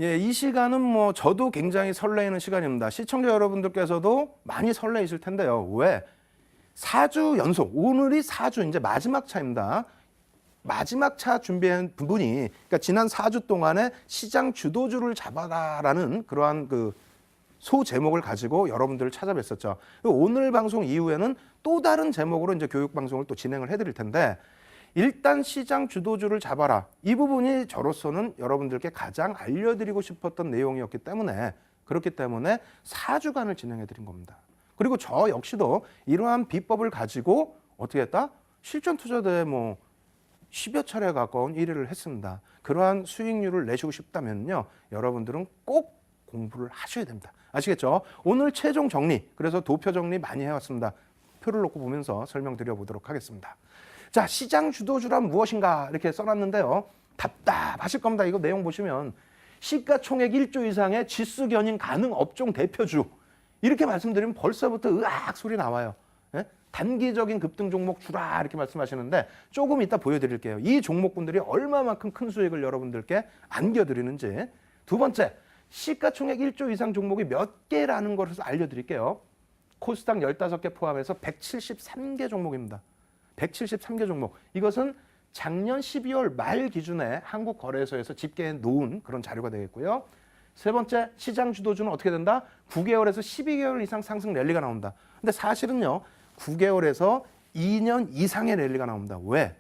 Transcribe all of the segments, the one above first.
예, 이 시간은 뭐 저도 굉장히 설레이는 시간입니다. 시청자 여러분들께서도 많이 설레이실 텐데요. 왜? 4주 연속, 오늘이 4주 이제 마지막 차입니다. 마지막 차 준비한 부분이, 그러니까 지난 4주 동안에 시장 주도주를 잡아라라는 그러한 그 소 제목을 가지고 여러분들을 찾아뵀었죠. 오늘 방송 이후에는 또 다른 제목으로 이제 교육 방송을 또 진행을 해드릴 텐데, 일단 시장 주도주를 잡아라. 이 부분이 저로서는 여러분들께 가장 알려드리고 싶었던 내용이었기 때문에, 그렇기 때문에 4주간을 진행해드린 겁니다. 그리고 저 역시도 이러한 비법을 가지고 어떻게 했다? 실전 투자대에 뭐 10여 차례에 가까운 1위를 했습니다. 그러한 수익률을 내시고 싶다면요, 여러분들은 꼭 공부를 하셔야 됩니다. 아시겠죠? 오늘 최종 정리, 그래서 도표 정리 많이 해왔습니다. 표를 놓고 보면서 설명드려 보도록 하겠습니다. 자, 시장 주도주란 무엇인가 이렇게 써놨는데요. 답답하실 겁니다. 이거 내용 보시면 시가총액 1조 이상의 지수 견인 가능 업종 대표주, 이렇게 말씀드리면 벌써부터 으악 소리 나와요. 예? 단기적인 급등 종목 주라 이렇게 말씀하시는데, 조금 이따 보여드릴게요. 이 종목군들이 얼마만큼 큰 수익을 여러분들께 안겨드리는지. 두 번째, 시가총액 1조 이상 종목이 몇 개라는 것을 알려드릴게요. 코스닥 15개 포함해서 173개 종목입니다. 173개 종목. 이것은 작년 12월 말 기준에 한국거래소에서 집계해 놓은 그런 자료가 되겠고요. 세 번째, 시장 주도주는 어떻게 된다? 9개월에서 12개월 이상 상승 랠리가 나온다. 근데 사실은요, 9개월에서 2년 이상의 랠리가 나옵니다. 왜?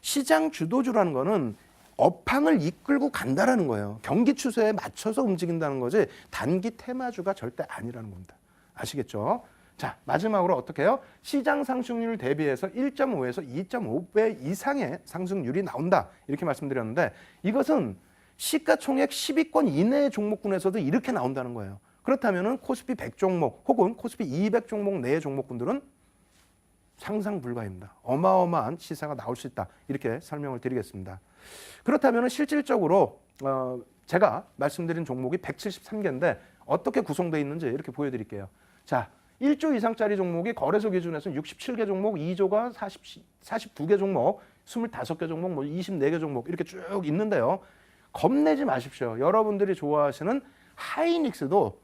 시장 주도주라는 거는 업황을 이끌고 간다라는 거예요. 경기 추세에 맞춰서 움직인다는 거지 단기 테마주가 절대 아니라는 겁니다. 아시겠죠? 자, 마지막으로 어떻게 해요? 시장 상승률 대비해서 1.5에서 2.5배 이상의 상승률이 나온다. 이렇게 말씀드렸는데, 이것은 시가총액 10위권 이내의 종목군에서도 이렇게 나온다는 거예요. 그렇다면 코스피 100 종목 혹은 코스피 200 종목 내의 종목군들은 상상 불가입니다. 어마어마한 시세가 나올 수 있다. 이렇게 설명을 드리겠습니다. 그렇다면 실질적으로 제가 말씀드린 종목이 173개인데 어떻게 구성되어 있는지 이렇게 보여드릴게요. 자, 1조 이상짜리 종목이 거래소 기준에서는 67개 종목, 2조가 42개 종목, 25개 종목, 뭐 24개 종목 이렇게 쭉 있는데요. 겁내지 마십시오. 여러분들이 좋아하시는 하이닉스도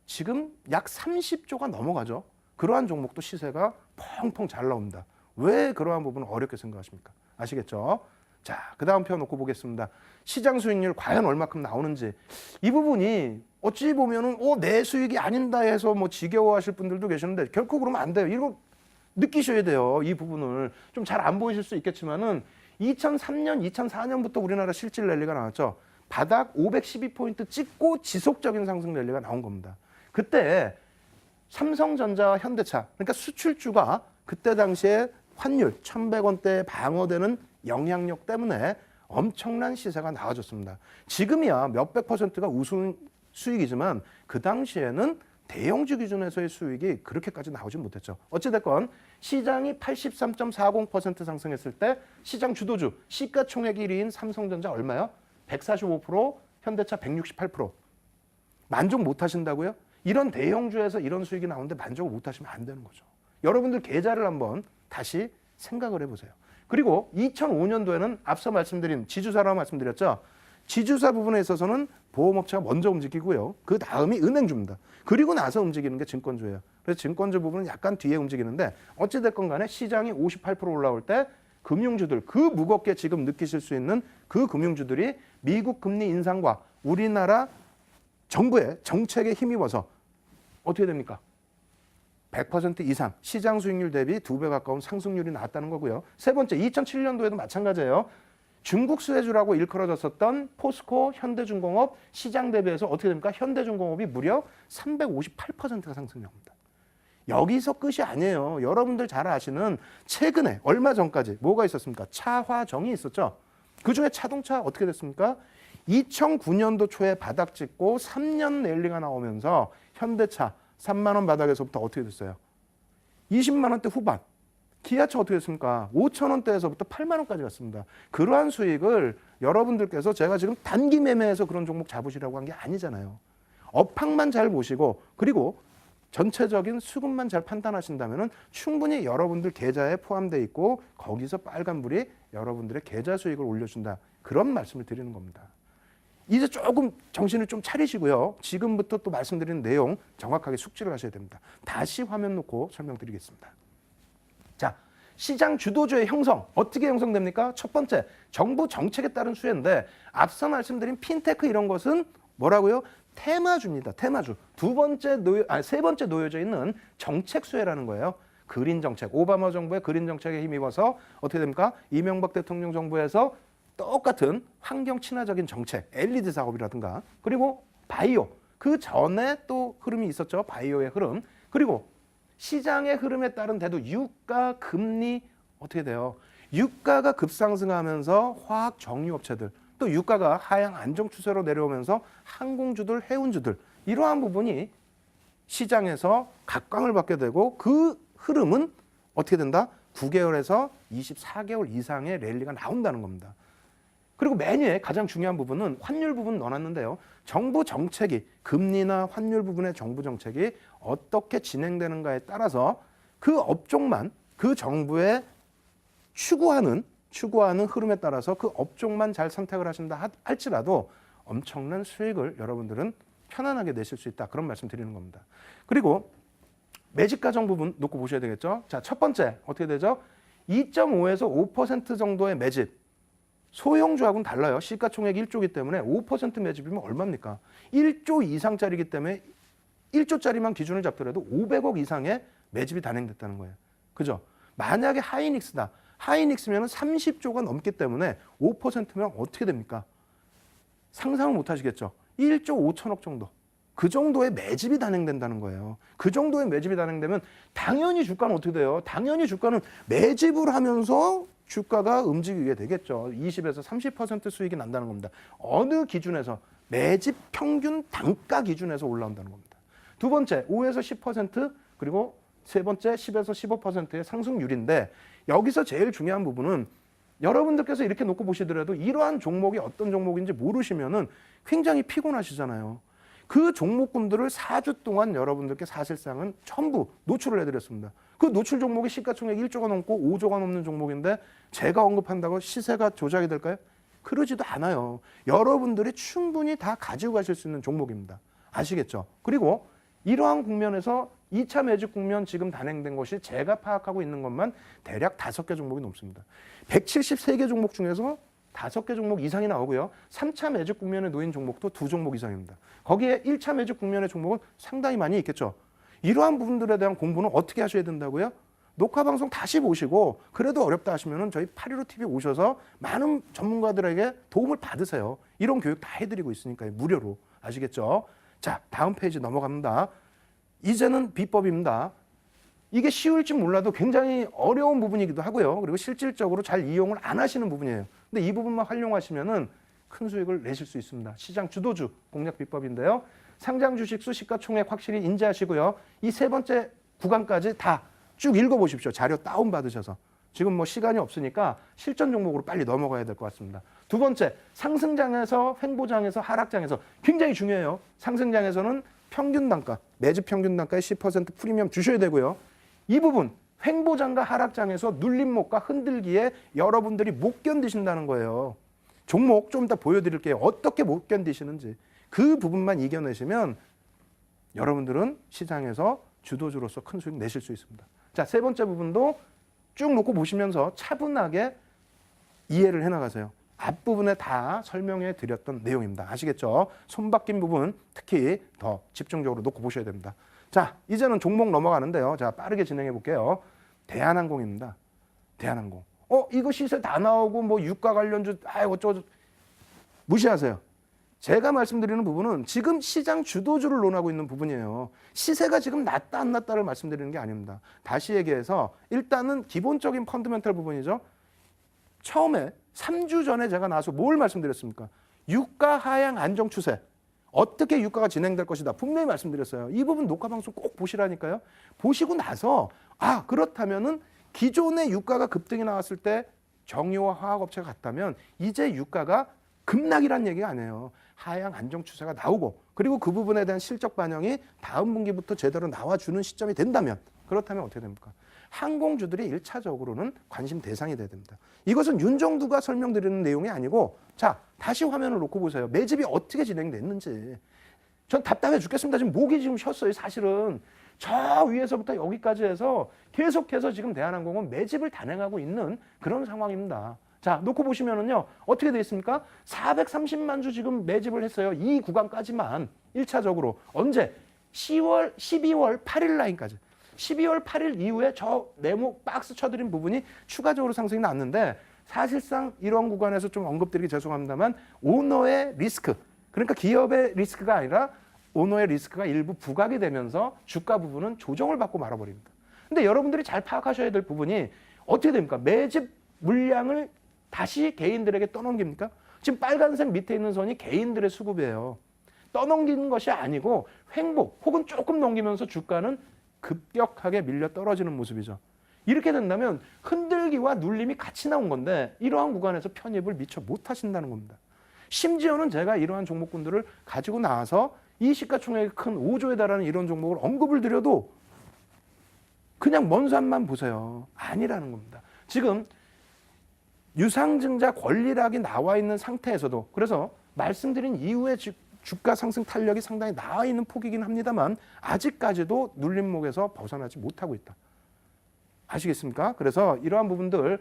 지금 약 30조가 넘어가죠. 그러한 종목도 시세가 펑펑 잘 나옵니다. 왜 그러한 부분을 어렵게 생각하십니까? 아시겠죠? 자, 그 다음 표 놓고 보겠습니다. 시장 수익률 과연 얼마큼 나오는지. 이 부분이 어찌 보면은 내 수익이 아닌다 해서 뭐 지겨워하실 분들도 계시는데, 결코 그러면 안 돼요. 이거 느끼셔야 돼요. 이 부분을 좀 잘 안 보이실 수 있겠지만은 2003년, 2004년부터 우리나라 실질 랠리가 나왔죠. 바닥 512포인트 찍고 지속적인 상승 랠리가 나온 겁니다. 그때 삼성전자와 현대차, 그러니까 수출주가 그때 당시에 환율 1,100원대에 방어되는 영향력 때문에 엄청난 시세가 나와줬습니다. 지금이야 몇백 퍼센트가 우승 수익이지만 그 당시에는 대형주 기준에서의 수익이 그렇게까지 나오진 못했죠. 어찌됐건 시장이 83.40% 상승했을 때 시장 주도주 시가총액 1위인 삼성전자 얼마요? 145%, 현대차 168%. 만족 못 하신다고요? 이런 대형주에서 이런 수익이 나오는데 만족을 못 하시면 안 되는 거죠. 여러분들 계좌를 한번 다시 생각을 해보세요. 그리고 2005년도에는 앞서 말씀드린 지주사라고 말씀드렸죠. 지주사 부분에 있어서는 보험업체가 먼저 움직이고요. 그 다음이 은행주입니다. 그리고 나서 움직이는 게 증권주예요. 그래서 증권주 부분은 약간 뒤에 움직이는데, 어찌됐건 간에 시장이 58% 올라올 때 금융주들, 그 무겁게 지금 느끼실 수 있는 그 금융주들이 미국 금리 인상과 우리나라 정부의 정책에 힘입어서 어떻게 됩니까? 100% 이상 시장 수익률 대비 2배 가까운 상승률이 나왔다는 거고요. 세 번째, 2007년도에도 마찬가지예요. 중국 수혜주라고 일컬어졌었던 포스코, 현대중공업 시장 대비해서 어떻게 됩니까? 현대중공업이 무려 358%가 상승합니다. 여기서 끝이 아니에요. 여러분들 잘 아시는 최근에 얼마 전까지 뭐가 있었습니까? 차화정이 있었죠. 그중에 자동차 어떻게 됐습니까? 2009년도 초에 바닥 찍고 3년 랠리가 나오면서 현대차 3만 원 바닥에서부터 어떻게 됐어요? 20만 원대 후반. 기아차 어떻게 됐습니까? 5천 원대에서부터 8만 원까지 갔습니다. 그러한 수익을 여러분들께서 제가 지금 단기 매매해서 그런 종목 잡으시라고 한 게 아니잖아요. 업황만 잘 보시고 그리고 전체적인 수급만 잘 판단하신다면 충분히 여러분들 계좌에 포함되어 있고 거기서 빨간불이 여러분들의 계좌 수익을 올려준다. 그런 말씀을 드리는 겁니다. 이제 조금 정신을 좀 차리시고요. 지금부터 또 말씀드리는 내용 정확하게 숙지를 하셔야 됩니다. 다시 화면 놓고 설명드리겠습니다. 자, 시장 주도주의 형성 어떻게 형성됩니까? 첫 번째, 정부 정책에 따른 수혜인데 앞서 말씀드린 핀테크 이런 것은 뭐라고요? 테마주입니다. 테마주. 세 번째 놓여져 있는 정책 수혜라는 거예요. 그린 정책, 오바마 정부의 그린 정책에 힘입어서 어떻게 됩니까? 이명박 대통령 정부에서 똑같은 환경 친화적인 정책, LED 작업이라든가, 그리고 바이오, 그 전에 또 흐름이 있었죠. 바이오의 흐름. 그리고 시장의 흐름에 따른 대도 유가, 금리 어떻게 돼요? 유가가 급상승하면서 화학 정유업체들, 또 유가가 하향 안정 추세로 내려오면서 항공주들, 해운주들 이러한 부분이 시장에서 각광을 받게 되고 그 흐름은 어떻게 된다? 9개월에서 24개월 이상의 랠리가 나온다는 겁니다. 그리고 메뉴의 가장 중요한 부분은 환율 부분 넣어놨는데요. 정부 정책이 금리나 환율 부분의 정부 정책이 어떻게 진행되는가에 따라서 그 업종만 그 정부의 추구하는 흐름에 따라서 그 업종만 잘 선택을 하신다 할지라도 엄청난 수익을 여러분들은 편안하게 내실 수 있다. 그런 말씀 드리는 겁니다. 그리고 매집 가정 부분 놓고 보셔야 되겠죠. 자, 첫 번째 어떻게 되죠? 2.5에서 5% 정도의 매집. 소형주하고는 달라요. 시가총액 1조이기 때문에 5% 매집이면 얼마입니까? 1조 이상짜리이기 때문에 1조짜리만 기준을 잡더라도 500억 이상의 매집이 단행됐다는 거예요. 그죠? 만약에 하이닉스다. 하이닉스면 30조가 넘기 때문에 5%면 어떻게 됩니까? 상상을 못 하시겠죠? 1조 5천억 정도. 그 정도의 매집이 단행된다는 거예요. 그 정도의 매집이 단행되면 당연히 주가는 어떻게 돼요? 당연히 주가는 매집을 하면서 주가가 움직이게 되겠죠. 20에서 30% 수익이 난다는 겁니다. 어느 기준에서? 매집 평균 단가 기준에서 올라온다는 겁니다. 두 번째, 5에서 10% 그리고 세 번째, 10에서 15%의 상승률인데 여기서 제일 중요한 부분은 여러분들께서 이렇게 놓고 보시더라도 이러한 종목이 어떤 종목인지 모르시면은 굉장히 피곤하시잖아요. 그 종목군들을 4주 동안 여러분들께 사실상은 전부 노출을 해드렸습니다. 그 노출 종목이 시가총액 1조가 넘고 5조가 넘는 종목인데 제가 언급한다고 시세가 조작이 될까요? 그러지도 않아요. 여러분들이 충분히 다 가지고 가실 수 있는 종목입니다. 아시겠죠? 그리고 이러한 국면에서 2차 매집 국면 지금 단행된 것이 제가 파악하고 있는 것만 대략 5개 종목이 넘습니다. 173개 종목 중에서 5개 종목 이상이 나오고요. 3차 매집 국면에 놓인 종목도 2종목 이상입니다. 거기에 1차 매집 국면의 종목은 상당히 많이 있겠죠. 이러한 부분들에 대한 공부는 어떻게 하셔야 된다고요? 녹화 방송 다시 보시고 그래도 어렵다 하시면은 저희 815TV 오셔서 많은 전문가들에게 도움을 받으세요. 이런 교육 다 해드리고 있으니까요. 무료로. 아시겠죠? 자, 다음 페이지 넘어갑니다. 이제는 비법입니다. 이게 쉬울지 몰라도 굉장히 어려운 부분이기도 하고요. 그리고 실질적으로 잘 이용을 안 하시는 부분이에요. 근데 이 부분만 활용하시면은 큰 수익을 내실 수 있습니다. 시장 주도주 공략 비법인데요. 상장 주식수 시가총액 확실히 인지하시고요. 이 세 번째 구간까지 다 쭉 읽어보십시오. 자료 다운받으셔서. 지금 뭐 시간이 없으니까 실전 종목으로 빨리 넘어가야 될 것 같습니다. 두 번째, 상승장에서 횡보장에서 하락장에서 굉장히 중요해요. 상승장에서는 평균 단가, 매집 평균 단가의 10% 프리미엄 주셔야 되고요. 이 부분 횡보장과 하락장에서 눌림목과 흔들기에 여러분들이 못 견디신다는 거예요. 종목 좀 이따 보여드릴게요. 어떻게 못 견디시는지. 그 부분만 이겨내시면 여러분들은 시장에서 주도주로서 큰 수익 내실 수 있습니다. 자, 세 번째 부분도 쭉 놓고 보시면서 차분하게 이해를 해나가세요. 앞부분에 다 설명해 드렸던 내용입니다. 아시겠죠? 손바뀐 부분 특히 더 집중적으로 놓고 보셔야 됩니다. 자, 이제는 종목 넘어가는데요. 자, 빠르게 진행해 볼게요. 대한항공입니다. 대한항공. 이거 시세 다 나오고 뭐 유가 관련주 어쩌고 무시하세요. 제가 말씀드리는 부분은 지금 시장 주도주를 논하고 있는 부분이에요. 시세가 지금 낮다 안 낮다를 말씀드리는 게 아닙니다. 다시 얘기해서 일단은 기본적인 펀더멘털 부분이죠. 처음에 3주 전에 제가 나와서 뭘 말씀드렸습니까? 유가 하향 안정 추세. 어떻게 유가가 진행될 것이다. 분명히 말씀드렸어요. 이 부분 녹화 방송 꼭 보시라니까요. 보시고 나서 그렇다면은 기존의 유가가 급등이 나왔을 때 정유와 화학업체가 같다면 이제 유가가 급락이란 얘기가 아니에요. 하향 안정 추세가 나오고 그리고 그 부분에 대한 실적 반영이 다음 분기부터 제대로 나와주는 시점이 된다면 그렇다면 어떻게 됩니까? 항공주들이 1차적으로는 관심 대상이 돼야 됩니다. 이것은 윤정두가 설명드리는 내용이 아니고 자 다시 화면을 놓고 보세요. 매집이 어떻게 진행됐는지. 전 답답해 죽겠습니다. 지금 목이 지금 쉬었어요. 사실은 저 위에서부터 여기까지 해서 계속해서 지금 대한항공은 매집을 단행하고 있는 그런 상황입니다. 자, 놓고 보시면은요, 어떻게 되어 있습니까? 430만 주 지금 매집을 했어요. 이 구간까지만 1차적으로. 언제? 12월 8일 라인까지. 12월 8일 이후에 저 네모 박스 쳐드린 부분이 추가적으로 상승이 났는데, 사실상 이런 구간에서 좀 언급드리기 죄송합니다만 오너의 리스크, 그러니까 기업의 리스크가 아니라 오너의 리스크가 일부 부각이 되면서 주가 부분은 조정을 받고 말아버립니다. 근데 여러분들이 잘 파악하셔야 될 부분이 어떻게 됩니까? 매집 물량을 다시 개인들에게 떠넘깁니까? 지금 빨간색 밑에 있는 선이 개인들의 수급이에요. 떠넘기는 것이 아니고 횡보 혹은 조금 넘기면서 주가는 급격하게 밀려 떨어지는 모습이죠. 이렇게 된다면 흔들기와 눌림이 같이 나온 건데 이러한 구간에서 편입을 미처 못하신다는 겁니다. 심지어는 제가 이러한 종목군들을 가지고 나와서 이 시가총액이 큰 5조에 달하는 이런 종목을 언급을 드려도 그냥 먼 산만 보세요. 아니라는 겁니다. 지금 유상증자 권리락이 나와 있는 상태에서도, 그래서 말씀드린 이후에 주가 상승 탄력이 상당히 나와 있는 폭이긴 합니다만 아직까지도 눌림목에서 벗어나지 못하고 있다. 아시겠습니까? 그래서 이러한 부분들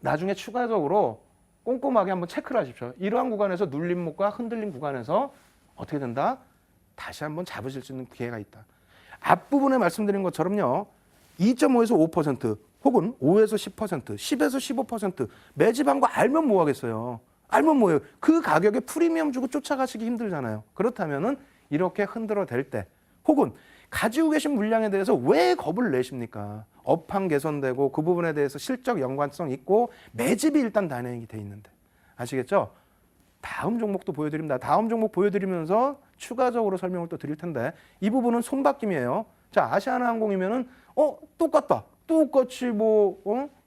나중에 추가적으로 꼼꼼하게 한번 체크를 하십시오. 이러한 구간에서 눌림목과 흔들림 구간에서 어떻게 된다? 다시 한번 잡으실 수 있는 기회가 있다. 앞부분에 말씀드린 것처럼요. 2.5에서 5% 혹은 5에서 10%, 10에서 15% 매집한 거 알면 뭐 하겠어요. 알면 뭐예요? 그 가격에 프리미엄 주고 쫓아가시기 힘들잖아요. 그렇다면은 이렇게 흔들어댈 때 혹은 가지고 계신 물량에 대해서 왜 겁을 내십니까? 업황 개선되고 그 부분에 대해서 실적 연관성 있고 매집이 일단 단행이 돼 있는데. 아시겠죠? 다음 종목도 보여드립니다. 다음 종목 보여드리면서 추가적으로 설명을 또 드릴 텐데 이 부분은 손바뀜이에요. 자, 아시아나항공이면은 똑같다. 똑같이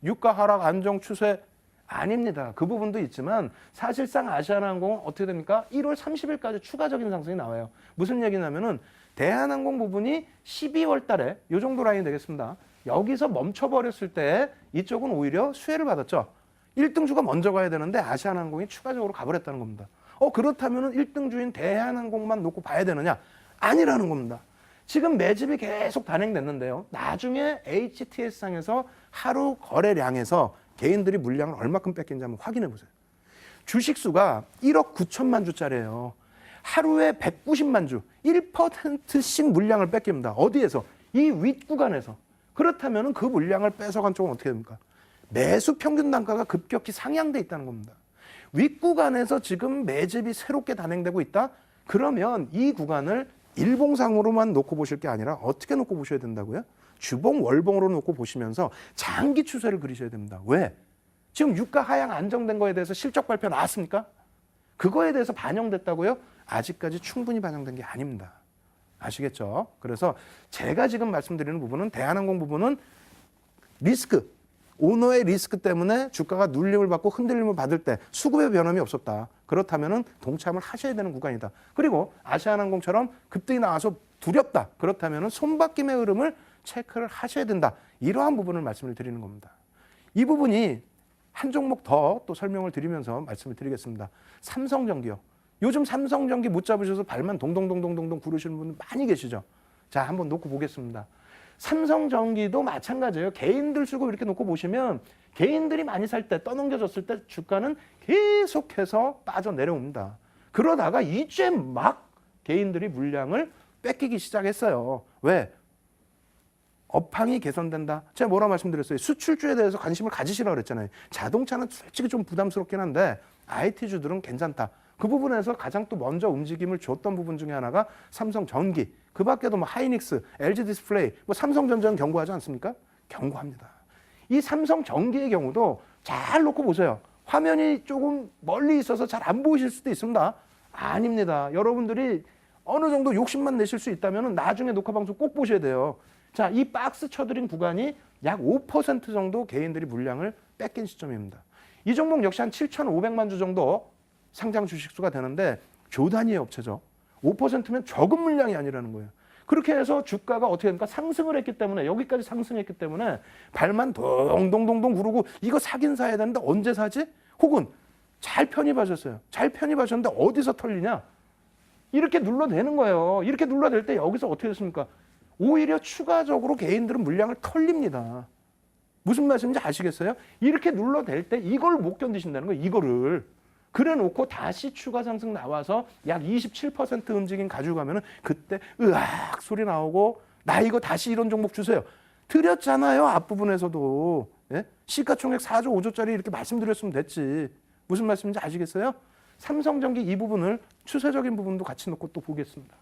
유가 하락 안정 추세 아닙니다. 그 부분도 있지만 사실상 아시아나항공은 어떻게 됩니까? 1월 30일까지 추가적인 상승이 나와요. 무슨 얘기냐면은 대한항공 부분이 12월 달에 이 정도 라인이 되겠습니다. 여기서 멈춰버렸을 때 이쪽은 오히려 수혜를 받았죠. 1등주가 먼저 가야 되는데 아시아나항공이 추가적으로 가버렸다는 겁니다. 그렇다면 1등주인 대한항공만 놓고 봐야 되느냐? 아니라는 겁니다. 지금 매집이 계속 단행됐는데요. 나중에 HTS상에서 하루 거래량에서 개인들이 물량을 얼마큼 뺏긴지 한번 확인해 보세요. 주식수가 1억 9천만 주짜리예요. 하루에 190만 주, 1%씩 물량을 뺏깁니다. 어디에서? 이 윗구간에서. 그렇다면 그 물량을 뺏어간 쪽은 어떻게 됩니까? 매수 평균 단가가 급격히 상향돼 있다는 겁니다. 윗구간에서 지금 매집이 새롭게 단행되고 있다? 그러면 이 구간을 일봉상으로만 놓고 보실 게 아니라 어떻게 놓고 보셔야 된다고요? 주봉, 월봉으로 놓고 보시면서 장기 추세를 그리셔야 됩니다. 왜? 지금 유가 하향 안정된 거에 대해서 실적 발표 나왔습니까? 그거에 대해서 반영됐다고요? 아직까지 충분히 반영된 게 아닙니다. 아시겠죠? 그래서 제가 지금 말씀드리는 부분은 대한항공 부분은 리스크, 오너의 리스크 때문에 주가가 눌림을 받고 흔들림을 받을 때 수급의 변함이 없었다. 그렇다면 동참을 하셔야 되는 구간이다. 그리고 아시아나항공처럼 급등이 나와서 두렵다. 그렇다면 손바뀜의 흐름을 체크를 하셔야 된다. 이러한 부분을 말씀을 드리는 겁니다. 이 부분이 한 종목 더 또 설명을 드리면서 말씀을 드리겠습니다. 삼성전기요. 요즘 삼성전기 못 잡으셔서 발만 동동동동동동 구르시는 분들 많이 계시죠. 자, 한번 놓고 보겠습니다. 삼성전기도 마찬가지예요. 개인들 수급 이렇게 놓고 보시면 개인들이 많이 살 때 떠넘겨졌을 때 주가는 계속해서 빠져내려옵니다. 그러다가 이제 막 개인들이 물량을 뺏기기 시작했어요. 왜? 업황이 개선된다. 제가 뭐라 말씀드렸어요? 수출주에 대해서 관심을 가지시라고 그랬잖아요. 자동차는 솔직히 좀 부담스럽긴 한데 IT주들은 괜찮다. 그 부분에서 가장 또 먼저 움직임을 줬던 부분 중에 하나가 삼성전기. 그 밖에도 하이닉스, LG디스플레이, 삼성전자는 경고하지 않습니까? 경고합니다. 이 삼성전기의 경우도 잘 놓고 보세요. 화면이 조금 멀리 있어서 잘 안 보이실 수도 있습니다. 아닙니다. 여러분들이 어느 정도 욕심만 내실 수 있다면 나중에 녹화방송 꼭 보셔야 돼요. 자, 이 박스 쳐드린 구간이 약 5% 정도 개인들이 물량을 뺏긴 시점입니다. 이 종목 역시 한 7,500만 주 정도 상장 주식수가 되는데 조단위의 업체죠. 5%면 적은 물량이 아니라는 거예요. 그렇게 해서 주가가 어떻게 됩니까? 상승을 했기 때문에, 여기까지 상승했기 때문에 발만 동동동동 구르고 이거 사긴 사야 되는데 언제 사지? 혹은 잘 편입하셨어요. 잘 편입하셨는데 어디서 털리냐? 이렇게 눌러대는 거예요. 이렇게 눌러댈 때 여기서 어떻게 됐습니까? 오히려 추가적으로 개인들은 물량을 털립니다. 무슨 말씀인지 아시겠어요? 이렇게 눌러댈 때 이걸 못 견디신다는 거예요. 이거를. 그래 놓고 다시 추가 상승 나와서 약 27% 움직임 가지고 가면은 그때 으악 소리 나오고 나 이거 다시 이런 종목 주세요. 드렸잖아요. 앞부분에서도. 예? 시가총액 4조 5조짜리 이렇게 말씀드렸으면 됐지. 무슨 말씀인지 아시겠어요? 삼성전기 이 부분을 추세적인 부분도 같이 놓고 또 보겠습니다.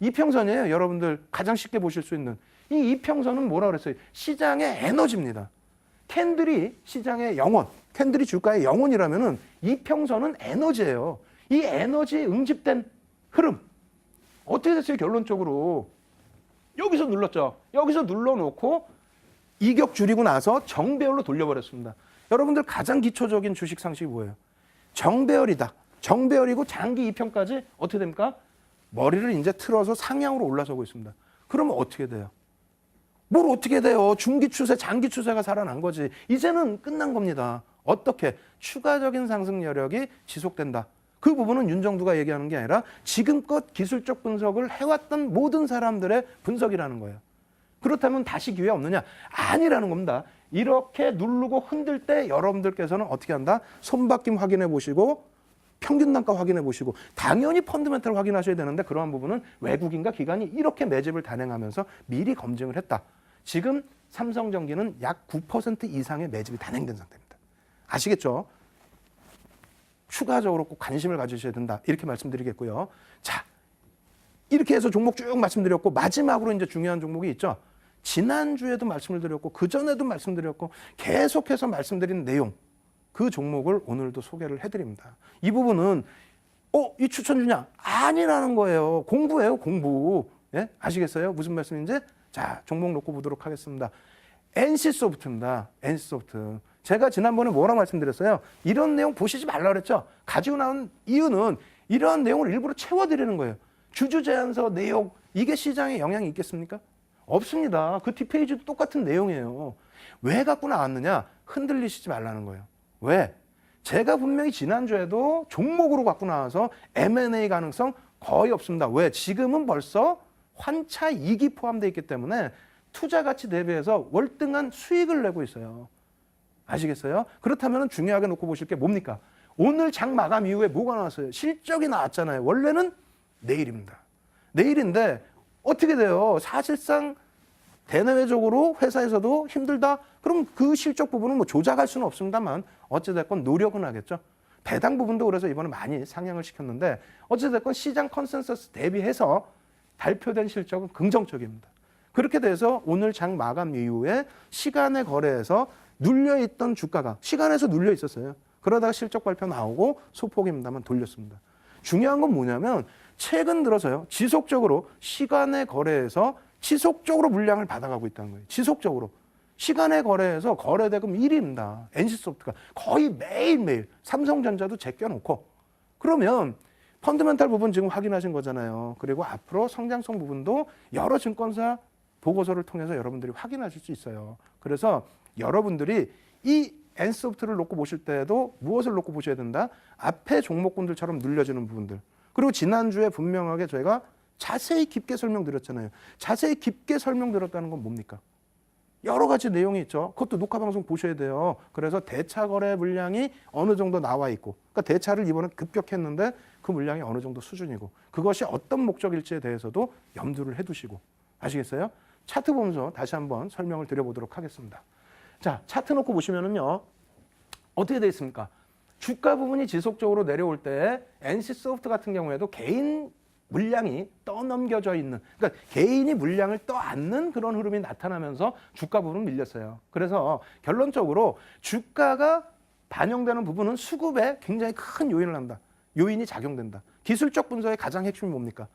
이평선이에요. 여러분들 가장 쉽게 보실 수 있는. 이 이평선은 뭐라 그랬어요? 시장의 에너지입니다. 캔들이 시장의 영혼, 캔들이 주가의 영혼이라면은 이평선은 에너지예요. 이 에너지에 응집된 흐름. 어떻게 됐어요? 결론적으로. 여기서 눌렀죠. 여기서 눌러놓고 이격 줄이고 나서 정배열로 돌려버렸습니다. 여러분들 가장 기초적인 주식 상식이 뭐예요? 정배열이다. 정배열이고 장기 이평까지 어떻게 됩니까? 머리를 이제 틀어서 상향으로 올라서고 있습니다. 그러면 어떻게 돼요? 뭘 어떻게 돼요? 중기 추세, 장기 추세가 살아난 거지. 이제는 끝난 겁니다. 어떻게? 추가적인 상승 여력이 지속된다. 그 부분은 윤정두가 얘기하는 게 아니라 지금껏 기술적 분석을 해왔던 모든 사람들의 분석이라는 거예요. 그렇다면 다시 기회 없느냐? 아니라는 겁니다. 이렇게 누르고 흔들 때 여러분들께서는 어떻게 한다? 손바뀜 확인해 보시고 평균 단가 확인해 보시고 당연히 펀드멘탈 확인하셔야 되는데 그러한 부분은 외국인과 기관이 이렇게 매집을 단행하면서 미리 검증을 했다. 지금 삼성전기는 약 9% 이상의 매집이 단행된 상태입니다. 아시겠죠? 추가적으로 꼭 관심을 가지셔야 된다. 이렇게 말씀드리겠고요. 자, 이렇게 해서 종목 쭉 말씀드렸고 마지막으로 이제 중요한 종목이 있죠. 지난주에도 말씀을 드렸고 그전에도 말씀드렸고 계속해서 말씀드린 내용 그 종목을 오늘도 소개를 해드립니다. 이 부분은 이 추천 주냐? 아니라는 거예요. 공부예요. 공부. 예? 아시겠어요? 무슨 말씀인지? 자, 종목 놓고 보도록 하겠습니다. NC소프트입니다. NC소프트. 제가 지난번에 뭐라고 말씀드렸어요? 이런 내용 보시지 말라 그랬죠? 가지고 나온 이유는 이러한 내용을 일부러 채워드리는 거예요. 주주 제안서 내용, 이게 시장에 영향이 있겠습니까? 없습니다. 그 뒷페이지도 똑같은 내용이에요. 왜 갖고 나왔느냐? 흔들리시지 말라는 거예요. 왜? 제가 분명히 지난주에도 종목으로 갖고 나와서 M&A 가능성 거의 없습니다. 왜? 지금은 벌써 환차 이익이 포함되어 있기 때문에 투자 가치 대비해서 월등한 수익을 내고 있어요. 아시겠어요? 그렇다면 중요하게 놓고 보실 게 뭡니까? 오늘 장 마감 이후에 뭐가 나왔어요? 실적이 나왔잖아요. 원래는 내일입니다. 내일인데 어떻게 돼요? 사실상 대내외적으로 회사에서도 힘들다? 그럼 그 실적 부분은 뭐 조작할 수는 없습니다만 어찌됐건 노력은 하겠죠. 배당 부분도 그래서 이번에 많이 상향을 시켰는데 어찌됐건 시장 컨센서스 대비해서 발표된 실적은 긍정적입니다. 그렇게 돼서 오늘 장 마감 이후에 시간의 거래에서 눌려있던 주가가 시간에서 눌려 있었어요. 그러다가 실적 발표 나오고 소폭입니다만 돌렸습니다. 중요한 건 뭐냐면 최근 들어서요. 지속적으로 시간의 거래에서 지속적으로 물량을 받아가고 있다는 거예요. 지속적으로. 시간의 거래에서 거래대금 1위입니다. NC소프트가 거의 매일매일 삼성전자도 제껴놓고 그러면 펀드멘탈 부분 지금 확인하신 거잖아요. 그리고 앞으로 성장성 부분도 여러 증권사 보고서를 통해서 여러분들이 확인하실 수 있어요. 그래서 여러분들이 이 NC소프트를 놓고 보실 때에도 무엇을 놓고 보셔야 된다? 앞에 종목군들처럼 눌려지는 부분들. 그리고 지난주에 분명하게 저희가 자세히 깊게 설명드렸잖아요. 자세히 깊게 설명드렸다는 건 뭡니까? 여러 가지 내용이 있죠. 그것도 녹화방송 보셔야 돼요. 그래서 대차 거래 물량이 어느 정도 나와 있고 그러니까 대차를 이번에 급격했는데 그 물량이 어느 정도 수준이고 그것이 어떤 목적일지에 대해서도 염두를 해두시고 아시겠어요? 차트 보면서 다시 한번 설명을 드려보도록 하겠습니다. 자, 차트 놓고 보시면은요. 어떻게 되어 있습니까? 주가 부분이 지속적으로 내려올 때 NC소프트 같은 경우에도 개인 물량이 떠넘겨져 있는 그러니까 개인이 물량을 떠안는 그런 흐름이 나타나면서 주가 부분은 밀렸어요. 그래서 결론적으로 주가가 반영되는 부분은 수급에 굉장히 큰 요인을 한다. 요인이 작용된다. 기술적 분석의 가장 핵심이 뭡니까?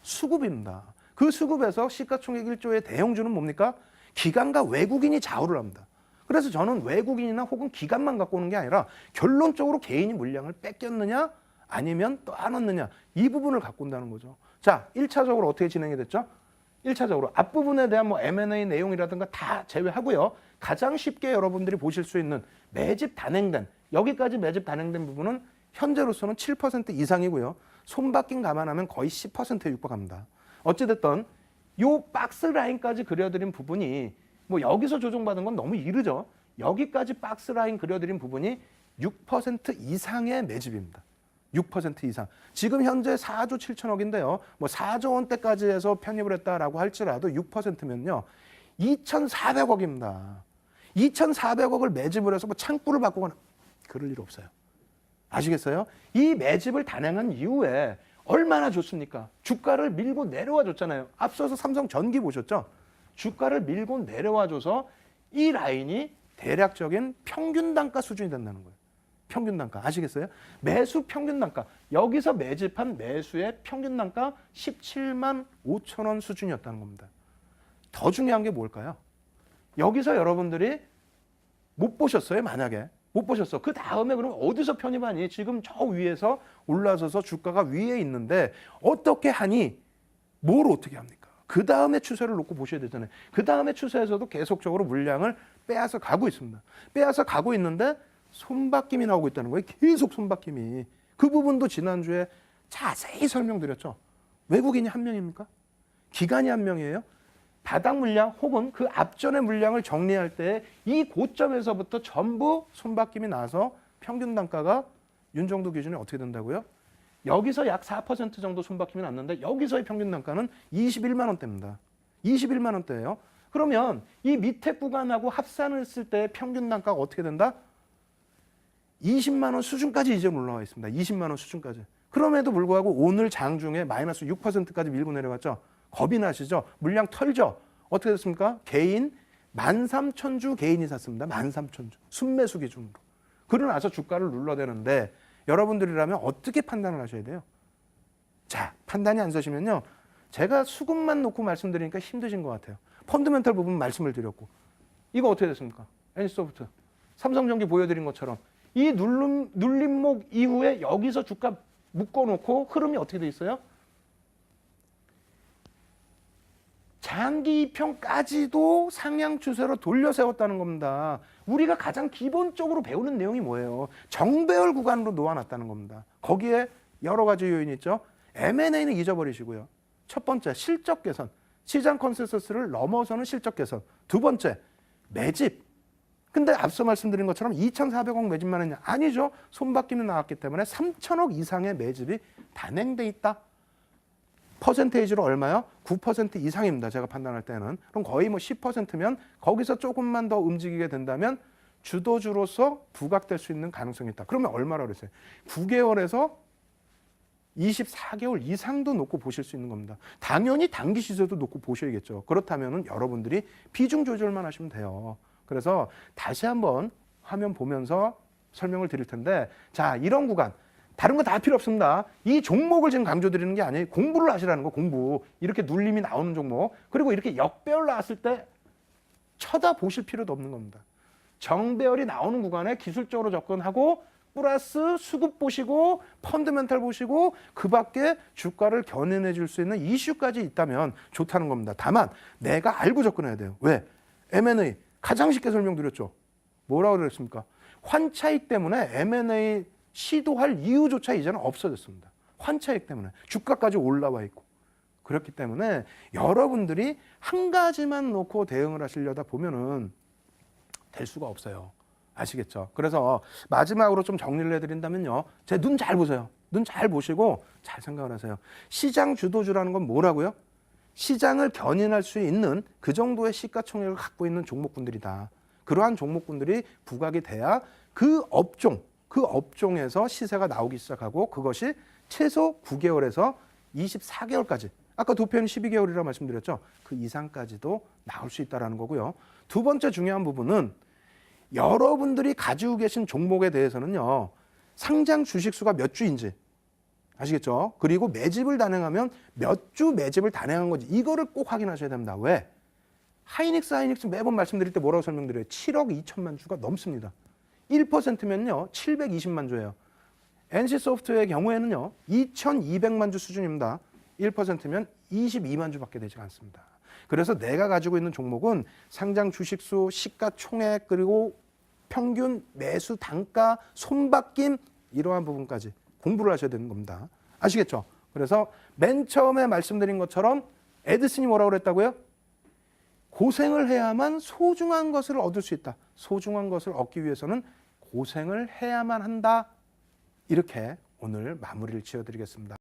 수급입니다. 그 수급에서 시가총액 1조의 대형주는 뭡니까? 기관과 외국인이 좌우를 합니다. 그래서 저는 외국인이나 혹은 기관만 갖고 오는 게 아니라 결론적으로 개인이 물량을 뺏겼느냐 아니면 떠안았느냐 이 부분을 갖고 온다는 거죠. 자, 1차적으로 어떻게 진행이 됐죠? 1차적으로 앞부분에 대한 뭐 M&A 내용이라든가 다 제외하고요. 가장 쉽게 여러분들이 보실 수 있는 매집 단행된 여기까지 매집 단행된 부분은 현재로서는 7% 이상이고요. 손바뀜 감안하면 거의 10%에 육박합니다. 어찌됐든 요 박스 라인까지 그려드린 부분이 뭐 여기서 조정받은 건 너무 이르죠. 여기까지 박스 라인 그려드린 부분이 6% 이상의 매집입니다. 6% 이상. 지금 현재 4조 7천억인데요. 뭐 4조 원대까지 해서 편입을 했다라고 할지라도 6%면요. 2,400억입니다. 2,400억을 매집을 해서 뭐 창구를 바꾸거나 그럴 일 없어요. 아시겠어요? 이 매집을 단행한 이후에 얼마나 좋습니까? 주가를 밀고 내려와 줬잖아요. 앞서서 삼성전기 보셨죠? 주가를 밀고 내려와 줘서 이 라인이 대략적인 평균 단가 수준이 된다는 거예요. 평균 단가 아시겠어요? 매수 평균 단가. 여기서 매집한 매수의 평균 단가 17만 5천 원 수준이었다는 겁니다. 더 중요한 게 뭘까요? 여기서 여러분들이 못 보셨어요, 만약에. 못 보셨어. 그 다음에 그럼 어디서 편입하니? 지금 저 위에서 올라서서 주가가 위에 있는데 어떻게 하니? 뭘 어떻게 합니까? 그 다음에 추세를 놓고 보셔야 되잖아요. 그 다음에 추세에서도 계속적으로 물량을 빼앗아 가고 있습니다. 빼앗아 가고 있는데 손바뀜이 나오고 있다는 거예요. 계속 손바뀜이. 그 부분도 지난주에 자세히 설명드렸죠. 외국인이 한 명입니까? 기관이 한 명이에요? 바닥 물량 혹은 그 앞전의 물량을 정리할 때 이 고점에서부터 전부 손바뀜이 나서 평균 단가가 윤정도 기준에 어떻게 된다고요? 여기서 약 4% 정도 손바뀜이 났는데 여기서의 평균 단가는 21만 원대입니다. 21만 원대예요. 그러면 이 밑에 구간하고 합산을 했을 때 평균 단가가 어떻게 된다? 20만 원 수준까지 이제 올라와 있습니다. 20만 원 수준까지. 그럼에도 불구하고 오늘 장중에 마이너스 6%까지 밀고 내려갔죠. 겁이 나시죠? 물량 털죠? 어떻게 됐습니까? 개인 13,000주 개인이 샀습니다. 13,000주. 순매수 기준으로. 그러고 나서 주가를 눌러대는데 여러분들이라면 어떻게 판단을 하셔야 돼요? 자, 판단이 안 서시면요. 제가 수급만 놓고 말씀드리니까 힘드신 것 같아요. 펀드멘털 부분 말씀을 드렸고. 이거 어떻게 됐습니까? NC소프트. 삼성전기 보여드린 것처럼 이 눌림목 이후에 여기서 주가 묶어놓고 흐름이 어떻게 돼 있어요? 장기 이평까지도 상향 추세로 돌려 세웠다는 겁니다. 우리가 가장 기본적으로 배우는 내용이 뭐예요? 정배열 구간으로 놓아놨다는 겁니다. 거기에 여러 가지 요인이 있죠. M&A는 잊어버리시고요. 첫 번째, 실적 개선. 시장 컨센서스를 넘어서는 실적 개선. 두 번째, 매집. 근데 앞서 말씀드린 것처럼 2,400억 매집만 했냐? 아니죠. 손바뀜이 나왔기 때문에 3,000억 이상의 매집이 단행돼 있다. 퍼센테이지로 얼마요? 9% 이상입니다. 제가 판단할 때는. 그럼 거의 뭐 10%면 거기서 조금만 더 움직이게 된다면 주도주로서 부각될 수 있는 가능성이 있다. 그러면 얼마라고 그랬어요? 9개월에서 24개월 이상도 놓고 보실 수 있는 겁니다. 당연히 단기 시세도 놓고 보셔야겠죠. 그렇다면 여러분들이 비중 조절만 하시면 돼요. 그래서 다시 한번 화면 보면서 설명을 드릴 텐데, 자, 이런 구간. 다른 거 다 필요 없습니다. 이 종목을 지금 강조드리는 게 아니에요. 공부를 하시라는 거, 공부. 이렇게 눌림이 나오는 종목. 그리고 이렇게 역배열 나왔을 때 쳐다보실 필요도 없는 겁니다. 정배열이 나오는 구간에 기술적으로 접근하고 플러스 수급 보시고 펀드멘탈 보시고 그 밖에 주가를 견인해 줄 수 있는 이슈까지 있다면 좋다는 겁니다. 다만 내가 알고 접근해야 돼요. 왜? M&A 가장 쉽게 설명드렸죠. 뭐라고 그랬습니까? 환차익 때문에 M&A 시도할 이유조차 이제는 없어졌습니다. 환차익 때문에 주가까지 올라와 있고. 그렇기 때문에 여러분들이 한 가지만 놓고 대응을 하시려다 보면은 될 수가 없어요. 아시겠죠? 그래서 마지막으로 좀 정리를 해드린다면요. 제 눈 잘 보세요. 눈 잘 보시고 잘 생각을 하세요. 시장 주도주라는 건 뭐라고요? 시장을 견인할 수 있는 그 정도의 시가총액을 갖고 있는 종목군들이다. 그러한 종목군들이 부각이 돼야 그 업종에서 시세가 나오기 시작하고 그것이 최소 9개월에서 24개월까지 아까 도표는 12개월이라고 말씀드렸죠. 그 이상까지도 나올 수 있다는 거고요. 두 번째 중요한 부분은 여러분들이 가지고 계신 종목에 대해서는요. 상장 주식수가 몇 주인지 아시겠죠? 그리고 매집을 단행하면 몇 주 매집을 단행한 건지 이거를 꼭 확인하셔야 됩니다. 왜? 하이닉스 매번 말씀드릴 때 뭐라고 설명드려요? 7억 2천만 주가 넘습니다. 1%면요. 720만 주예요. NC소프트의 경우에는요. 2,200만 주 수준입니다. 1%면 22만 주밖에 되지 않습니다. 그래서 내가 가지고 있는 종목은 상장 주식수, 시가총액 그리고 평균 매수 단가 손바뀜 이러한 부분까지 공부를 하셔야 되는 겁니다. 아시겠죠? 그래서 맨 처음에 말씀드린 것처럼 에디슨이 뭐라고 그랬다고요? 고생을 해야만 소중한 것을 얻을 수 있다. 소중한 것을 얻기 위해서는 고생을 해야만 한다. 이렇게 오늘 마무리를 지어드리겠습니다.